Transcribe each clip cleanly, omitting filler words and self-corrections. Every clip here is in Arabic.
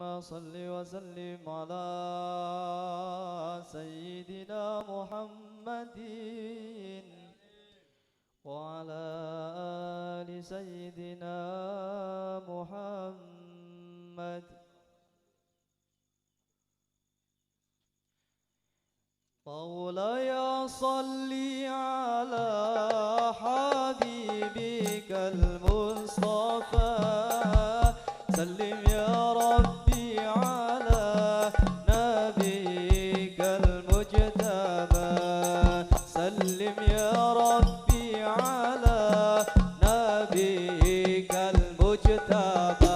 صل وسلم على سيدنا محمد وعلى آل سيدنا محمد. مولاي صل على حبيبك المصطفى سلم يا ربي على نبيك المجتبى سلم يا ربي على نبيك المجتبى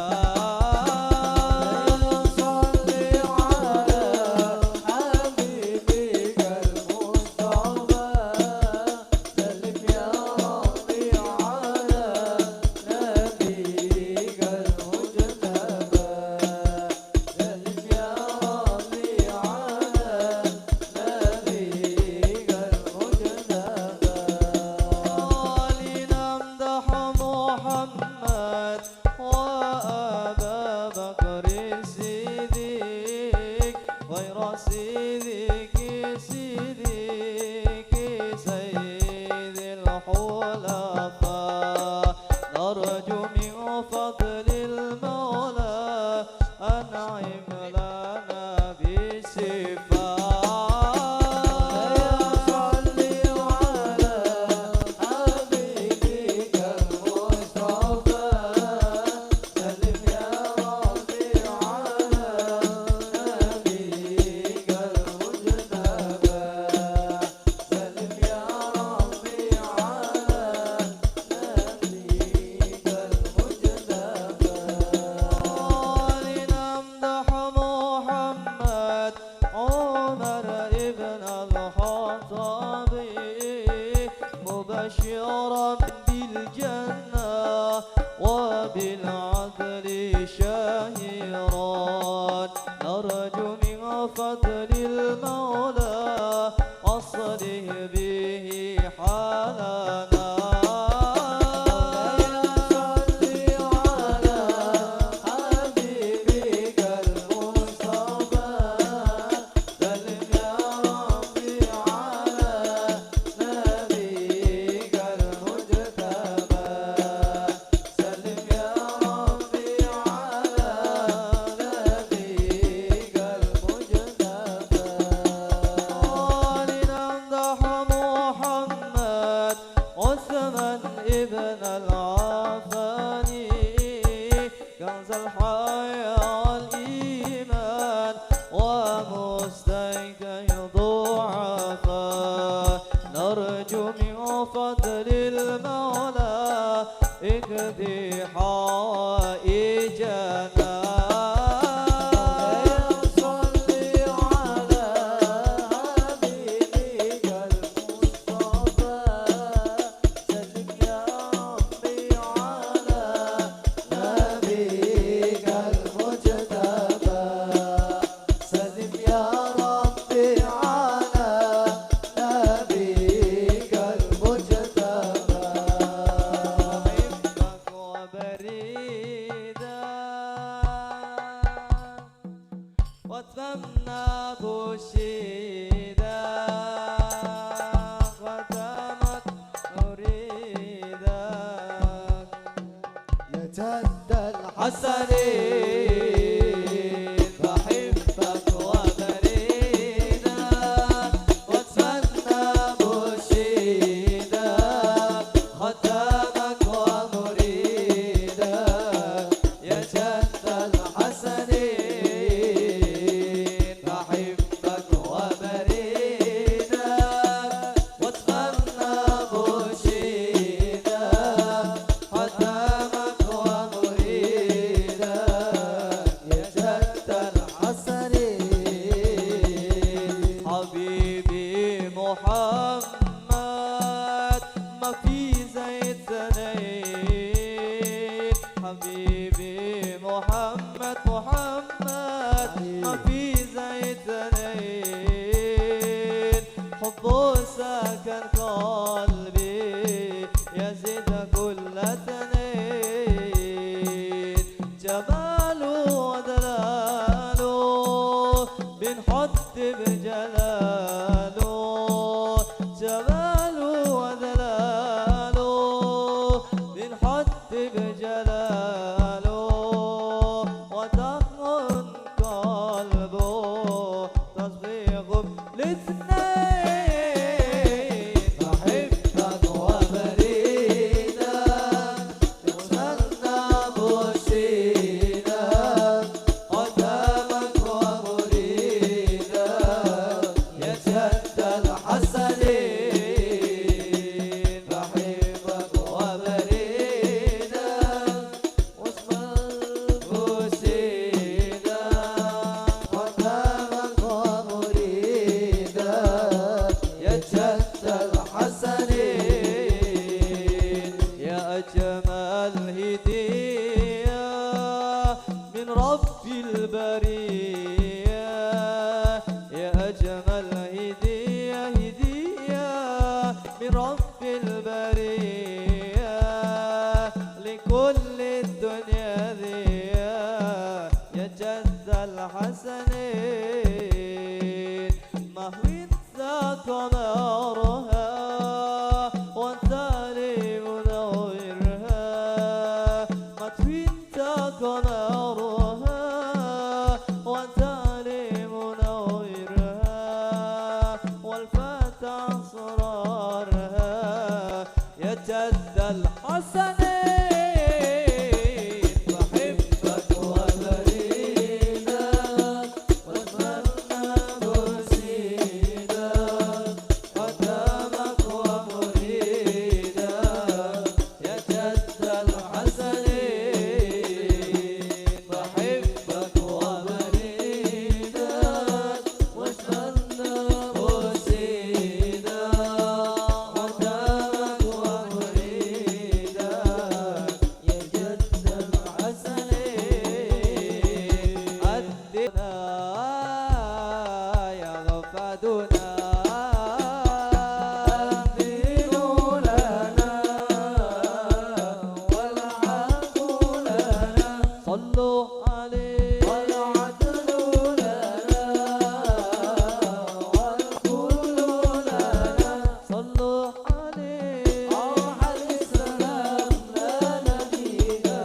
مبشرا بالجنة وبالعدل شاهرا نرجو من فضل المولى أصلح به حالنا. ابن العفاني كنز الحياة الإيمان ومستيقظ ضعفاء نرجو من فضل المولى اقضي حوائجنا. واتمنى بشيدا ختمت أريدا يا جد الحسنين بحبك وبريدا واتمنى بشيدا ختمك ومريدا يا جد الحسنين محمد ما في زي الثنين حبيبي محمد ما في زي الثنين حبه سكن قلبي يزيد كل ثنين جماله ودلال بنحط بجلاله جماله ودلاله، بنحط بجلاله وتخن قلبه تصفيق الاثنين. بحبك وبريدك وصلنا بوسيدك قدامك ومريدك يا جد الحسنين. بحبك وبريدك وصلنا بوسيدك قدامك ومريدك يا جد الحسنين. يا أجمل هدية من رب البرية، يا أجمل هدية هدية من رب البرية لكل الدنيا ذي يا جد الحسنين. مهوين ذاك نارها وانت لي منورها، مطوين ذاك نارها وانت لي منورها والفتح اسرارها يا جد الحسنين. بحبك وبريدك واتمنى بوسيدك قدامك ومريدك يا جد الحسنين. بحبك وبريدك واتمنى بوسيدك قدامك ومريدك يا جد الحسنين. أدنا يا غفادنا أدينوا لنا والعفو لنا صلوا عليه والعدل لنا والكل لنا صلوا عليه روح السلام لا نبينا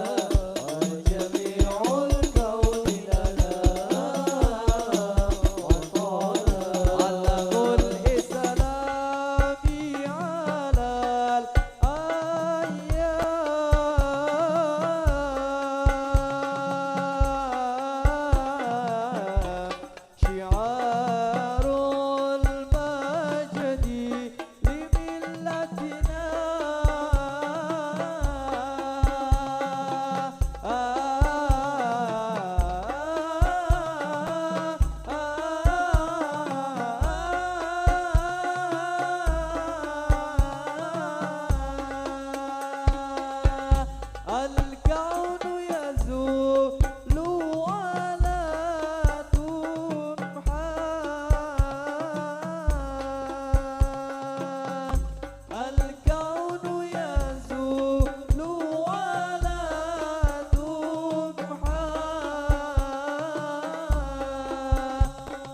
وجميع الكون لنا وطانا على كل سلام على الأيام شعار المجد لملتنا الكون يزول ولا تمحى، الكون يزول ولا تمحى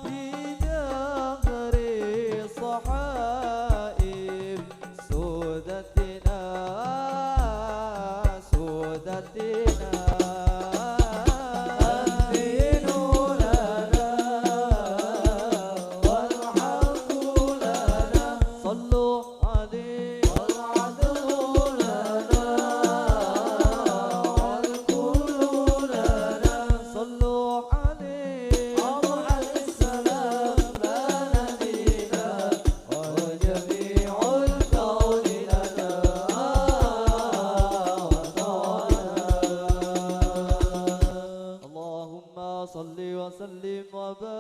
في دهر صحائف سودتنا سودتنا أدينوا لنا والحق لنا صلوا عليه والعدل لنا والكل لنا صلوا عليه روح السلام لا نبينا وجميع الكون لنا وطانا. اللهم صل وسلم وبارك